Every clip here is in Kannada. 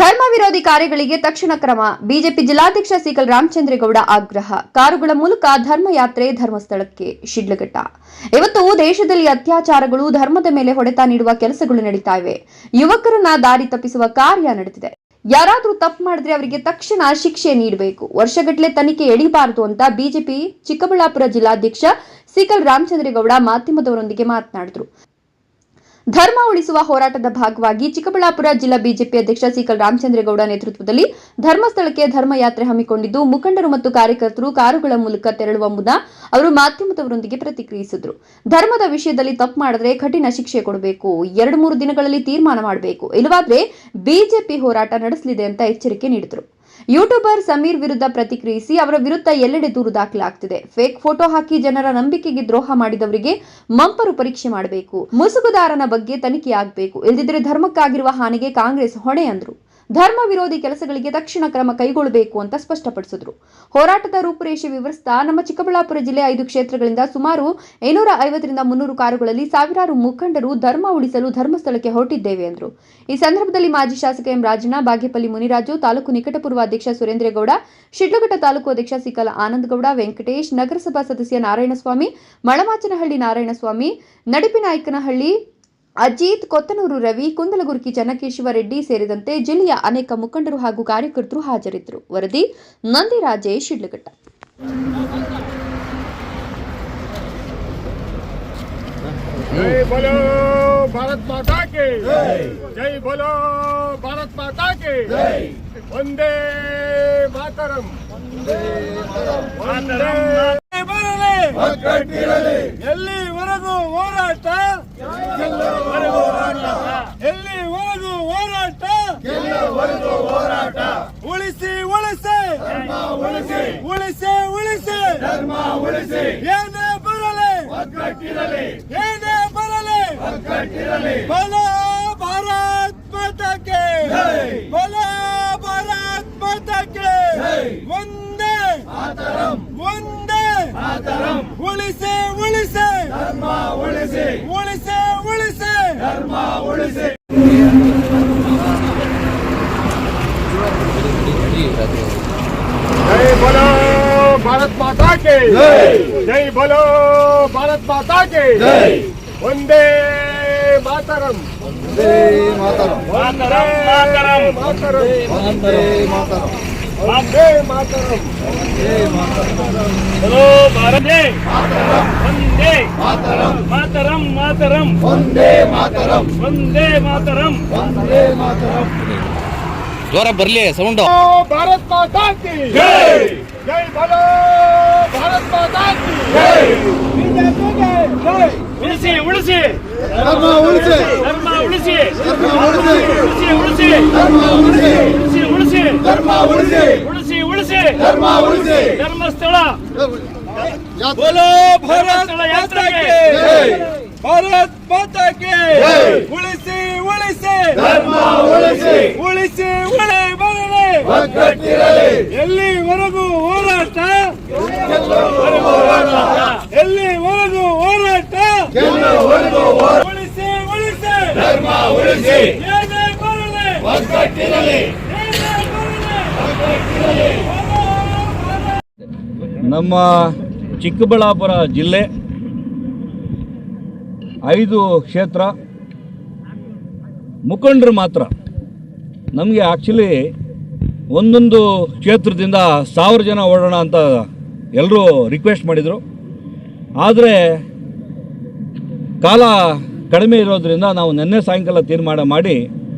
ಧರ್ಮ ವಿರೋಧಿ ಕಾರ್ಯಗಳಿಗೆ ತಕ್ಷಣ ಕ್ರಮ. ಬಿಜೆಪಿ ಜಿಲ್ಲಾಧ್ಯಕ್ಷ ಸಿಕಲ್ ರಾಮಚಂದ್ರೇಗೌಡ ಆಗ್ರಹ. ಕಾರುಗಳ ಮೂಲಕ ಧರ್ಮಯಾತ್ರೆ ಧರ್ಮಸ್ಥಳಕ್ಕೆ ಶಿಡ್ಲಘಟ್ಟ. ಇವತ್ತು ದೇಶದಲ್ಲಿ ಅತ್ಯಾಚಾರಗಳು, ಧರ್ಮದ ಮೇಲೆ ಹೊಡೆತ ನೀಡುವ ಕೆಲಸಗಳು ನಡೀತಾ ಇವೆ. ಯುವಕರನ್ನ ದಾರಿ ತಪ್ಪಿಸುವ ಕಾರ್ಯ ನಡೆದಿದೆ. ಯಾರಾದರೂ ತಪ್ಪು ಮಾಡಿದ್ರೆ ಅವರಿಗೆ ತಕ್ಷಣ ಶಿಕ್ಷೆ ನೀಡಬೇಕು, ವರ್ಷಗಟ್ಟಲೆ ತನಿಖೆ ಎಳಿಬಾರದು ಅಂತ ಬಿಜೆಪಿ ಚಿಕ್ಕಬಳ್ಳಾಪುರ ಜಿಲ್ಲಾಧ್ಯಕ್ಷ ಸಿಕಲ್ ರಾಮಚಂದ್ರೇಗೌಡ ಮಾಧ್ಯಮದವರೊಂದಿಗೆ ಮಾತನಾಡಿದರು. ಧರ್ಮ ಉಳಿಸುವ ಹೋರಾಟದ ಭಾಗವಾಗಿ ಚಿಕ್ಕಬಳ್ಳಾಪುರ ಜಿಲ್ಲಾ ಬಿಜೆಪಿ ಅಧ್ಯಕ್ಷ ಸಿಕಲ್ ರಾಮಚಂದ್ರೇಗೌಡ ನೇತೃತ್ವದಲ್ಲಿ ಧರ್ಮಸ್ಥಳಕ್ಕೆ ಧರ್ಮಯಾತ್ರೆ ಹಮ್ಮಿಕೊಂಡಿದ್ದು, ಮುಖಂಡರು ಮತ್ತು ಕಾರ್ಯಕರ್ತರು ಕಾರುಗಳ ಮೂಲಕ ತೆರಳುವ ಮುನ್ನ ಅವರು ಮಾಧ್ಯಮದವರೊಂದಿಗೆ ಪ್ರತಿಕ್ರಿಯಿಸಿದರು. ಧರ್ಮದ ವಿಷಯದಲ್ಲಿ ತಪ್ಪು ಮಾಡಿದ್ರೆ ಕಠಿಣ ಶಿಕ್ಷೆ ಕೊಡಬೇಕು, 2-3 ದಿನಗಳಲ್ಲಿ ತೀರ್ಮಾನ ಮಾಡಬೇಕು, ಇಲ್ಲವಾದ್ರೆ ಬಿಜೆಪಿ ಹೋರಾಟ ನಡೆಸಲಿದೆ ಅಂತ ಎಚ್ಚರಿಕೆ ನೀಡಿದರು. ಯೂಟ್ಯೂಬರ್ ಸಮೀರ್ ವಿರುದ್ಧ ಪ್ರತಿಕ್ರಿಯಿಸಿ, ಅವರ ವಿರುದ್ಧ ಎಲ್ಲೆಡೆ ದೂರು ದಾಖಲಾಗ್ತಿದೆ. ಫೇಕ್ ಫೋಟೋ ಹಾಕಿ ಜನರ ನಂಬಿಕೆಗೆ ದ್ರೋಹ ಮಾಡಿದವರಿಗೆ ಮಂಪರು ಪರೀಕ್ಷೆ ಮಾಡಬೇಕು, ಮುಸುಗುದಾರನ ಬಗ್ಗೆ ತನಿಖೆ ಆಗಬೇಕು, ಇಲ್ಲದಿದ್ದರೆ ಧರ್ಮಕ್ಕಾಗಿರುವ ಹಾನಿಗೆ ಕಾಂಗ್ರೆಸ್ ಹೊಣೆ ಅಂದ್ರು. ಧರ್ಮ ವಿರೋಧಿ ಕೆಲಸಗಳಿಗೆ ತಕ್ಷಣ ಕ್ರಮ ಕೈಗೊಳ್ಳಬೇಕು ಅಂತ ಸ್ಪಷ್ಟಪಡಿಸಿದ್ರು. ಹೋರಾಟದ ರೂಪುರೇಷೆ ವಿವರಿಸ್ತಾ, ನಮ್ಮ ಚಿಕ್ಕಬಳ್ಳಾಪುರ ಜಿಲ್ಲೆ 5 ಕ್ಷೇತ್ರಗಳಿಂದ ಸುಮಾರು 250-300 ಕಾರುಗಳಲ್ಲಿ ಸಾವಿರಾರು ಮುಖಂಡರು ಧರ್ಮ ಉಳಿಸಲು ಧರ್ಮಸ್ಥಳಕ್ಕೆ ಹೊರಟಿದ್ದೇವೆ ಎಂದರು. ಈ ಸಂದರ್ಭದಲ್ಲಿ ಮಾಜಿ ಶಾಸಕ ಎಂ ರಾಜಣ್ಣ, ಬಾಗೇಪಲ್ಲಿ ಮುನಿರಾಜು, ತಾಲೂಕು ನಿಕಟಪೂರ್ವ ಅಧ್ಯಕ್ಷ ಸುರೇಂದ್ರೇಗೌಡ, ಶಿಡ್ಲಘಟ್ಟ ತಾಲೂಕು ಅಧ್ಯಕ್ಷ ಸಿಕಲ್ ಆನಂದಗೌಡ, ವೆಂಕಟೇಶ್, ನಗರಸಭಾ ಸದಸ್ಯ ನಾರಾಯಣಸ್ವಾಮಿ, ಮಳಮಾಚನಹಳ್ಳಿ ನಾರಾಯಣಸ್ವಾಮಿ, ನಡಿಪಿನಾಯಕನಹಳ್ಳಿ ಅಜಿತ್, ಕೊತ್ತನೂರು ರವಿ, ಕುಂದಲಗುರ್ಕಿ ಚನ್ನಕೇಶವ ರೆಡ್ಡಿ ಸೇರಿದಂತೆ ಜಿಲ್ಲೆಯ ಅನೇಕ ಮುಖಂಡರು ಹಾಗೂ ಕಾರ್ಯಕರ್ತರು ಹಾಜರಿದ್ದರು. ವರದಿ ನಂದಿ ರಾಜೇಶ್, ಶಿಡ್ಲಘಟ್ಟ. जय बोलो भारत माता की जय, जय बोलो भारत माता की जय, वंदे मातरम, वंदे ಎಲ್ಲಿವರೆಗೂ ಹೋರಾಟ, ಎಲ್ಲಿವರೆಗೂ ಹೋರಾಟ, ಉಳಿಸಿ ಉಳಿಸಿ ಉಳಿಸಿ ಉಳಿಸಿ ಧರ್ಮ ಉಳಿಸಿ, ಏನೇ ಬರಲಿ ಏನೇ ಬರಲಿ बोलो भारत माता के जय, बोलो भारत माता के जय, वंदे मातरम, वंदे मातरम, उलिसे उलिसे धर्म उलिसे, उलिसे उलिसे धर्म उलिसे. जय बोलो भारत माता के जय, जय बोलो भारत माता के जय, वंदे मातरम, वंदे मातरम, मातरम मातरम मातरम, वंदे मातरम, वंदे मातरम, वंदे मातरम, बोलो भारत मातरम, वंदे मातरम, मातरम मातरम, वंदे मातरम, वंदे मातरम, वंदे मातरम. जोर बरली सौंड. भारत माता की जय, जय बोलो भारत माता की जय, जय उलिसी उलिसी धर्म उलिसी, धर्म उलिसी, धर्म उलिसी, उलिसी धर्म उलिसी, उलिसी उलिसी धर्म उलिसी, उलिसी उलिसी धर्म उलिसी, धर्मस्थಳ. बोलो भारत माता की जय, भारत माता की जय, उलिसी उलिसी धर्ಮ ಉಳಿಸಿ, ಉಳಿಸಿ ಉಳಿ ಬರಲಿ ಒಗ್ಗಟ್ಟಿರಲಿ, ಎಲ್ಲಿವರೆಗೂ ಹೋರಾಟ, ಎಲ್ಲಿವರೆಗೂ ಹೋರಾಟ, ಉಳಿಸಿ ಉಳಿಸಿ ಧರ್ಮ ಉಳಿಸಿ, ಏನೇ ಬರಲಿ ಒಗ್ಗಟ್ಟಿರಲಿ, ಏನೇ ಬರಲಿ ಒಗ್ಗಟ್ಟಿರಲಿ. ನಮ್ಮ ಚಿಕ್ಕಬಳ್ಳಾಪುರ ಜಿಲ್ಲೆ 5 ಕ್ಷೇತ್ರ ಮುಖಂಡರು ಮಾತ್ರ. ನಮಗೆ ಆ್ಯಕ್ಚುಲಿ ಒಂದೊಂದು ಕ್ಷೇತ್ರದಿಂದ 1000 ಜನ ಓಡೋಣ ಅಂತ ಎಲ್ಲರೂ ರಿಕ್ವೆಸ್ಟ್ ಮಾಡಿದರು. ಆದರೆ ಕಾಲ ಕಡಿಮೆ ಇರೋದರಿಂದ ನಾವು ನಿನ್ನೆ ಸಾಯಂಕಾಲ ತೀರ್ಮಾನ ಮಾಡಿ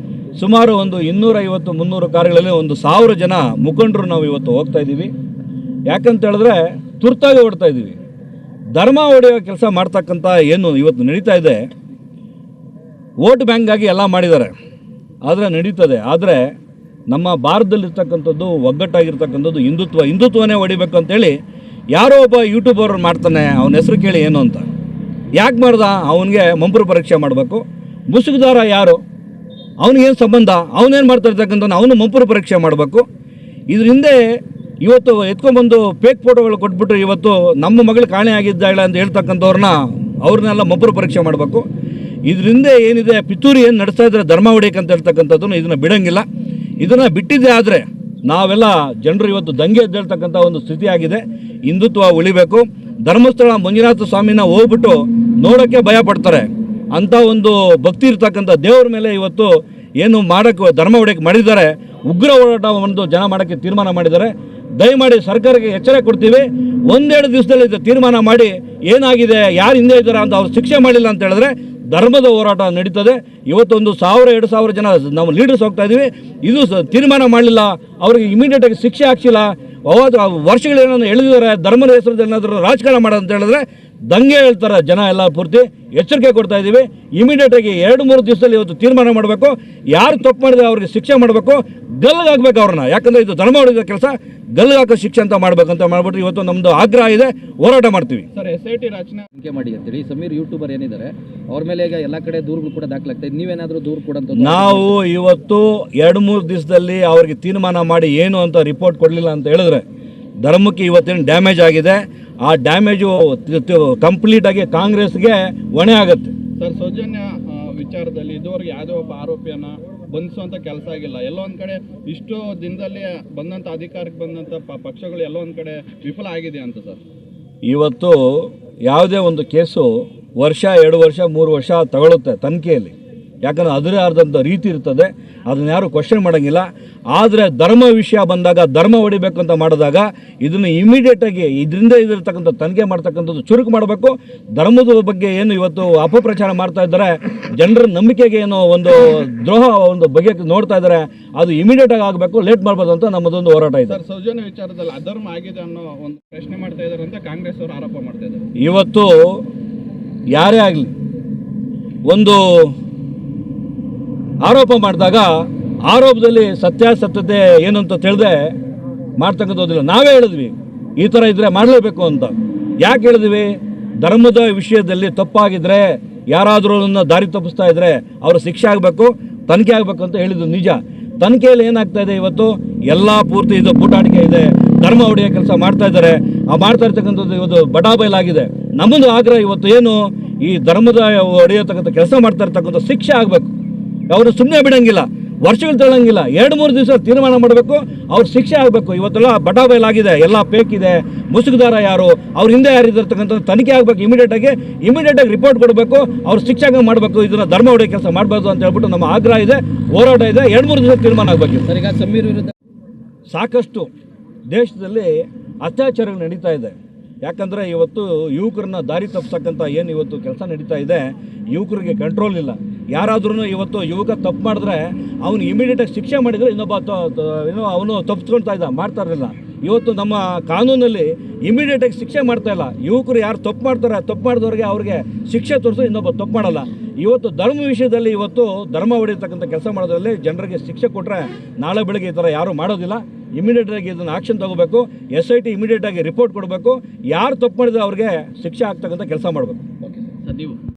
ಸುಮಾರು ಒಂದು 250-300 ಕಾರುಗಳಲ್ಲಿ ಒಂದು 1000 ಜನ ಮುಖಂಡರು ನಾವು ಇವತ್ತು ಹೋಗ್ತಾ ಇದ್ದೀವಿ. ಯಾಕಂತ ಹೇಳಿದ್ರೆ ತುರ್ತಾಗಿ ಓಡ್ತಾ ಇದ್ದೀವಿ. ಧರ್ಮ ಹೊಡೆಯೋ ಕೆಲಸ ಮಾಡ್ತಕ್ಕಂಥ ಏನು ಇವತ್ತು ನಡೀತಾ ಇದೆ, ವೋಟ್ ಬ್ಯಾಂಕ್ಗಾಗಿ ಎಲ್ಲ ಮಾಡಿದ್ದಾರೆ, ಆದರೆ ನಡೀತದೆ. ಆದರೆ ನಮ್ಮ ಭಾರತದಲ್ಲಿರ್ತಕ್ಕಂಥದ್ದು ಒಗ್ಗಟ್ಟಾಗಿರ್ತಕ್ಕಂಥದ್ದು ಹಿಂದುತ್ವನೇ ಹೊಡಿಬೇಕು ಅಂತೇಳಿ ಯಾರೋ ಒಬ್ಬ ಯೂಟ್ಯೂಬರ್ ಮಾಡ್ತಾನೆ. ಅವನ ಹೆಸರು ಕೇಳಿ ಏನು ಅಂತ ಯಾಕೆ ಮಾಡ್ದ, ಅವನಿಗೆ ಮಂಪರು ಪರೀಕ್ಷೆ ಮಾಡಬೇಕು. ಮುಸುಗುದಾರ ಯಾರು, ಅವನಿಗೇನು ಸಂಬಂಧ, ಅವನೇನು ಮಾಡ್ತಾ ಇರ್ತಕ್ಕಂಥ ಅವನು ಮಂಪರು ಪರೀಕ್ಷೆ ಮಾಡಬೇಕು. ಇದ್ರ ಹಿಂದೆ ಇವತ್ತು ಎತ್ಕೊಂಡ್ಬಂದು ಫೇಕ್ ಫೋಟೋಗಳು ಕೊಟ್ಬಿಟ್ಟು ಇವತ್ತು ನಮ್ಮ ಮಗಳು ಕಾಣೆ ಆಗಿದ್ದಾಳೆ ಅಂತ ಹೇಳ್ತಕ್ಕಂಥವ್ರನ್ನ ಅವ್ರನ್ನೆಲ್ಲ ಮಂಪರು ಪರೀಕ್ಷೆ ಮಾಡಬೇಕು. ಇದರಿಂದ ಏನಿದೆ ಪಿತೂರಿ ಏನು ನಡೆಸ್ತಾ ಇದ್ದಾರೆ ಧರ್ಮ ಹೊಡೆಯಕ್ಕೆ ಅಂತ ಹೇಳ್ತಕ್ಕಂಥದ್ದನ್ನು ಇದನ್ನು ಬಿಡೋಂಗಿಲ್ಲ. ಇದನ್ನು ಬಿಟ್ಟಿದ್ದೇ ಆದರೆ ನಾವೆಲ್ಲ ಜನರು ಇವತ್ತು ದಂಗೆ ಎದ್ದೇಳ್ತಕ್ಕಂಥ ಒಂದು ಸ್ಥಿತಿ ಆಗಿದೆ. ಹಿಂದುತ್ವ ಉಳಿಬೇಕು. ಧರ್ಮಸ್ಥಳ ಮಂಜುನಾಥ ಸ್ವಾಮಿನ ಹೋಗ್ಬಿಟ್ಟು ನೋಡೋಕ್ಕೆ ಭಯ ಪಡ್ತಾರೆ. ಅಂಥ ಒಂದು ಭಕ್ತಿ ಇರ್ತಕ್ಕಂಥ ದೇವ್ರ ಮೇಲೆ ಇವತ್ತು ಏನು ಮಾಡೋಕ್ಕೆ ಧರ್ಮ ಹೊಡೆಯಕ್ಕೆ ಮಾಡಿದ್ದಾರೆ. ಉಗ್ರ ಹೋರಾಟ ಒಂದು ಜನ ಮಾಡೋಕ್ಕೆ ತೀರ್ಮಾನ ಮಾಡಿದ್ದಾರೆ. ದಯಮಾಡಿ ಸರ್ಕಾರಕ್ಕೆ ಎಚ್ಚರ ಕೊಡ್ತೀವಿ. ಒಂದೆರಡು ದಿವಸದಲ್ಲಿ ಇದು ತೀರ್ಮಾನ ಮಾಡಿ ಏನಾಗಿದೆ, ಯಾರು ಹಿಂದೆ ಇದ್ದಾರೆ ಅಂತ ಅವ್ರು ಶಿಕ್ಷೆ ಮಾಡಿಲ್ಲ ಅಂತ ಹೇಳಿದ್ರೆ ಧರ್ಮದ ಹೋರಾಟ ನಡೀತದೆ. ಇವತ್ತೊಂದು 1000-2000 ಜನ ನಾವು ಲೀಡರ್ಸ್ ಹೋಗ್ತಾ ಇದ್ದೀವಿ. ಇದು ತೀರ್ಮಾನ ಮಾಡಲಿಲ್ಲ, ಅವ್ರಿಗೆ ಇಮಿಡಿಯೇಟಾಗಿ ಶಿಕ್ಷೆ ಹಾಕ್ಸಿಲ್ಲ, ವರ್ಷಗಳೇನೋ ಎಳೆದಿದ್ದಾರೆ, ಧರ್ಮದ ಹೆಸರು ಏನಾದರೂ ರಾಜಕಾರಣ ಮಾಡೋದು ಅಂತ ಹೇಳಿದ್ರೆ ದಂಗೆ ಹೇಳ್ತಾರೆ ಜನ ಎಲ್ಲ ಪೂರ್ತಿ. ಎಚ್ಚರಿಕೆ ಕೊಡ್ತಾ ಇದ್ದೀವಿ. ಇಮಿಡಿಯೇಟಾಗಿ 2-3 ದಿವಸದಲ್ಲಿ ಇವತ್ತು ತೀರ್ಮಾನ ಮಾಡಬೇಕು. ಯಾರು ತಪ್ಪು ಮಾಡಿದ್ರೆ ಅವ್ರಿಗೆ ಶಿಕ್ಷೆ ಮಾಡಬೇಕು, ಗಲ್ಲಿಗಾಗಬೇಕು ಅವ್ರನ್ನ. ಯಾಕಂದರೆ ಇದು ಧರ್ಮ ಹೊಡೆದ ಕೆಲಸ, ಗಲ್ಲಿಗಾಕೋ ಶಿಕ್ಷೆ ಅಂತ ಮಾಡಬೇಕಂತ ಮಾಡ್ಬಿಟ್ಟು ಇವತ್ತು ನಮ್ಮದು ಆಗ್ರಹ ಇದೆ, ಹೋರಾಟ ಮಾಡ್ತೀವಿ. ಸರ್, SIT ರಚನೆ ಮಾಡಿ ಅಂತೇಳಿ ಸಮೀರ್ ಯೂಟ್ಯೂಬರ್ ಏನಿದ್ದಾರೆ ಅವ್ರ ಮೇಲೆ ಈಗ ಎಲ್ಲ ಕಡೆ ದೂರುಗಳು ಕೂಡ ದಾಖಲಾಗ್ತಾ ಇದೆ. ನೀವೇನಾದರೂ ದೂರು ಕೊಡಂತ ನಾವು ಇವತ್ತು 2-3 ದಿವಸದಲ್ಲಿ ಅವ್ರಿಗೆ ತೀರ್ಮಾನ ಮಾಡಿ ಏನು ಅಂತ ರಿಪೋರ್ಟ್ ಕೊಡಲಿಲ್ಲ ಅಂತ ಹೇಳಿದ್ರೆ ಧರ್ಮಕ್ಕೆ ಇವತ್ತೇನು ಡ್ಯಾಮೇಜ್ ಆಗಿದೆ, ಆ ಡ್ಯಾಮೇಜು ಕಂಪ್ಲೀಟಾಗಿ ಕಾಂಗ್ರೆಸ್ಗೆ ಹೊಣೆ ಆಗುತ್ತೆ. ಸರ್, ಸೌಜನ್ಯ ವಿಚಾರದಲ್ಲಿ ಇದುವರೆಗೆ ಯಾವುದೇ ಒಬ್ಬ ಆರೋಪಿಯನ್ನು ಬಂಧಿಸುವಂಥ ಕೆಲಸ ಆಗಿಲ್ಲ. ಎಲ್ಲೋ ಒಂದು ಕಡೆ ಇಷ್ಟು ದಿನದಲ್ಲಿ ಬಂದಂಥ ಅಧಿಕಾರಕ್ಕೆ ಬಂದಂಥ ಪಕ್ಷಗಳು ಎಲ್ಲೋ ಒಂದು ಕಡೆ ವಿಫಲ ಆಗಿದೆ ಅಂತ ಸರ್. ಇವತ್ತು ಯಾವುದೇ ಒಂದು ಕೇಸು 1, 2 ವರ್ಷ, 3 ವರ್ಷ ತಗೊಳುತ್ತೆ ತನಿಖೆಯಲ್ಲಿ. ಯಾಕಂದರೆ ಅದರೇ ಆದಂಥ ರೀತಿ ಇರ್ತದೆ, ಅದನ್ನು ಯಾರು ಕ್ವಶನ್ ಮಾಡೋಂಗಿಲ್ಲ. ಆದರೆ ಧರ್ಮ ವಿಷಯ ಬಂದಾಗ, ಧರ್ಮ ಹೊಡಿಬೇಕು ಅಂತ ಮಾಡಿದಾಗ ಇದನ್ನು ಇಮಿಡಿಯೇಟಾಗಿ ಇದರಿಂದ ಇದಿರ್ತಕ್ಕಂಥ ತನಿಖೆ ಮಾಡ್ತಕ್ಕಂಥದ್ದು ಚುರುಕು ಮಾಡಬೇಕು. ಧರ್ಮದ ಬಗ್ಗೆ ಏನು ಇವತ್ತು ಅಪಪ್ರಚಾರ ಮಾಡ್ತಾ ಇದ್ದಾರೆ, ಜನರ ನಂಬಿಕೆಗೆ ಏನೋ ಒಂದು ದ್ರೋಹ ಒಂದು ಬಗ್ಗೆ ನೋಡ್ತಾ ಇದ್ದಾರೆ, ಅದು ಇಮಿಡಿಯೇಟಾಗಿ ಆಗಬೇಕು, ಲೇಟ್ ಮಾಡ್ಬೋದು ಅಂತ ನಮ್ಮದೊಂದು ಹೋರಾಟ ಇದೆ. ಸರ್, ಸೌಜನ್ಯ ವಿಚಾರದಲ್ಲಿ ಅಧರ್ಮ ಆಗಿದೆ ಅನ್ನೋ ಒಂದು ಪ್ರಶ್ನೆ ಮಾಡ್ತಾ ಇದ್ದಾರೆ ಅಂತ ಕಾಂಗ್ರೆಸ್ ಅವರು ಆರೋಪ ಮಾಡ್ತಾ ಇದ್ದಾರೆ. ಇವತ್ತು ಯಾರೇ ಆಗಲಿ ಒಂದು ಆರೋಪ ಮಾಡಿದಾಗ ಆರೋಪದಲ್ಲಿ ಸತ್ಯಾಸತ್ಯತೆ ಏನು ಅಂತ ತಿಳಿದೆ ಮಾಡ್ತಕ್ಕಂಥದ್ದಿಲ್ಲ. ನಾವೇ ಹೇಳಿದ್ವಿ ಈ ಥರ ಇದ್ದರೆ ಮಾಡಲೇಬೇಕು ಅಂತ. ಯಾಕೆ ಹೇಳಿದ್ವಿ? ಧರ್ಮದ ವಿಷಯದಲ್ಲಿ ತಪ್ಪಾಗಿದ್ದರೆ, ಯಾರಾದರೂ ದಾರಿ ತಪ್ಪಿಸ್ತಾ ಇದ್ದರೆ ಅವರು ಶಿಕ್ಷೆ ಆಗಬೇಕು, ತನಿಖೆ ಆಗಬೇಕು ಅಂತ ಹೇಳಿದ್ದು ನಿಜ. ತನಿಖೆಯಲ್ಲಿ ಏನಾಗ್ತಾ ಇದೆ, ಇವತ್ತು ಎಲ್ಲ ಪೂರ್ತಿ ಇದು ಬೂಟಾಟಿಕೆ ಇದೆ, ಧರ್ಮ ಹೊಡೆಯೋ ಕೆಲಸ ಮಾಡ್ತಾ ಇದ್ದಾರೆ. ಆ ಮಾಡ್ತಾ ಇರ್ತಕ್ಕಂಥದ್ದು ಇವತ್ತು ಬಟಾಬಯಲಾಗಿದೆ. ನಮ್ಮದು ಆಗ್ರಹ ಇವತ್ತು ಏನು, ಈ ಧರ್ಮದ ಹೊಡೆಯತಕ್ಕಂಥ ಕೆಲಸ ಮಾಡ್ತಾ ಇರ್ತಕ್ಕಂಥ ಶಿಕ್ಷೆ ಆಗಬೇಕು. ಅವರು ಸುಮ್ಮನೆ ಬಿಡೋಂಗಿಲ್ಲ, ವರ್ಷಗಳು ತಗೊಳ್ಳಂಗಿಲ್ಲ. 2-3 ದಿವಸ ತೀರ್ಮಾನ ಮಾಡಬೇಕು, ಅವ್ರ ಶಿಕ್ಷೆ ಆಗಬೇಕು. ಇವತ್ತೆಲ್ಲ ಬಟಾಬಯಲಾಗಿದೆ, ಎಲ್ಲ ಫೇಕ್ ಇದೆ, ಮುಸುಗುದಾರ ಯಾರು, ಅವ್ರ ಹಿಂದೆ ಯಾರಿರ್ತಕ್ಕಂಥ ತನಿಖೆ ಆಗಬೇಕು. ಇಮಿಡಿಯೇಟಾಗಿ ರಿಪೋರ್ಟ್ ಕೊಡಬೇಕು, ಅವ್ರು ಶಿಕ್ಷೆ ಮಾಡಬೇಕು. ಇದನ್ನು ಧರ್ಮ ಹೊಡೆಯೋ ಕೆಲಸ ಮಾಡಬಾರ್ದು ಅಂತ ಹೇಳ್ಬಿಟ್ಟು ನಮ್ಮ ಆಗ್ರಹ ಇದೆ, ಹೋರಾಟ ಇದೆ. 2-3 ದಿವಸ ತೀರ್ಮಾನ ಆಗಬೇಕು. ಸರ್, ಈಗ ಸಮೀರ್ ವಿರುದ್ಧ ಸಾಕಷ್ಟು ದೇಶದಲ್ಲಿ ಅತ್ಯಾಚಾರಗಳು ನಡೀತಾ ಇದೆ. ಯಾಕಂದರೆ ಇವತ್ತು ಯುವಕರನ್ನ ದಾರಿ ತಪ್ಪಿಸಕ್ಕಂಥ ಏನು ಇವತ್ತು ಕೆಲಸ ನಡೀತಾ ಇದೆ, ಯುವಕರಿಗೆ ಕಂಟ್ರೋಲ್ ಇಲ್ಲ. ಯಾರಾದ್ರೂ ಇವತ್ತು ಯುವಕ ತಪ್ಪು ಮಾಡಿದ್ರೆ ಅವನು ಇಮಿಡಿಯೇಟಾಗಿ ಶಿಕ್ಷೆ ಮಾಡಿದರೆ ಇನ್ನೊಬ್ಬ ಅವನು ತಪ್ಪಿಸ್ಕೊಳ್ತಾ ಮಾಡ್ತಾ ಇರಲಿಲ್ಲ. ಇವತ್ತು ನಮ್ಮ ಕಾನೂನಲ್ಲಿ ಇಮಿಡಿಯೇಟಾಗಿ ಶಿಕ್ಷೆ ಮಾಡ್ತಾ ಇಲ್ಲ. ಯುವಕರು ಯಾರು ತಪ್ಪು ಮಾಡ್ತಾರೆ, ತಪ್ಪು ಮಾಡಿದವ್ರಿಗೆ ಅವ್ರಿಗೆ ಶಿಕ್ಷೆ ತೋರಿಸೋ, ಇನ್ನೊಬ್ಬ ತಪ್ಪು ಮಾಡಲ್ಲ. ಇವತ್ತು ಧರ್ಮ ವಿಷಯದಲ್ಲಿ ಇವತ್ತು ಧರ್ಮ ಹೊಡೆಯತಕ್ಕಂಥ ಕೆಲಸ ಮಾಡೋದ್ರಲ್ಲಿ ಜನರಿಗೆ ಶಿಕ್ಷೆ ಕೊಟ್ಟರೆ ನಾಳೆ ಬೆಳಗ್ಗೆ ಈ ಥರ ಯಾರೂ ಮಾಡೋದಿಲ್ಲ. ಇಮಿಡಿಯೇಟಾಗಿ ಇದನ್ನು ಆಕ್ಷನ್ ತಗೋಬೇಕು. SIT ಇಮಿಡಿಯೇಟಾಗಿ ರಿಪೋರ್ಟ್ ಕೊಡಬೇಕು. ಯಾರು ತಪ್ಪು ಮಾಡಿದ್ರೆ ಅವ್ರಿಗೆ ಶಿಕ್ಷೆ ಆಗ್ತಕ್ಕಂಥ ಕೆಲಸ ಮಾಡಬೇಕು. ಓಕೆ ಸರ್, ನೀವು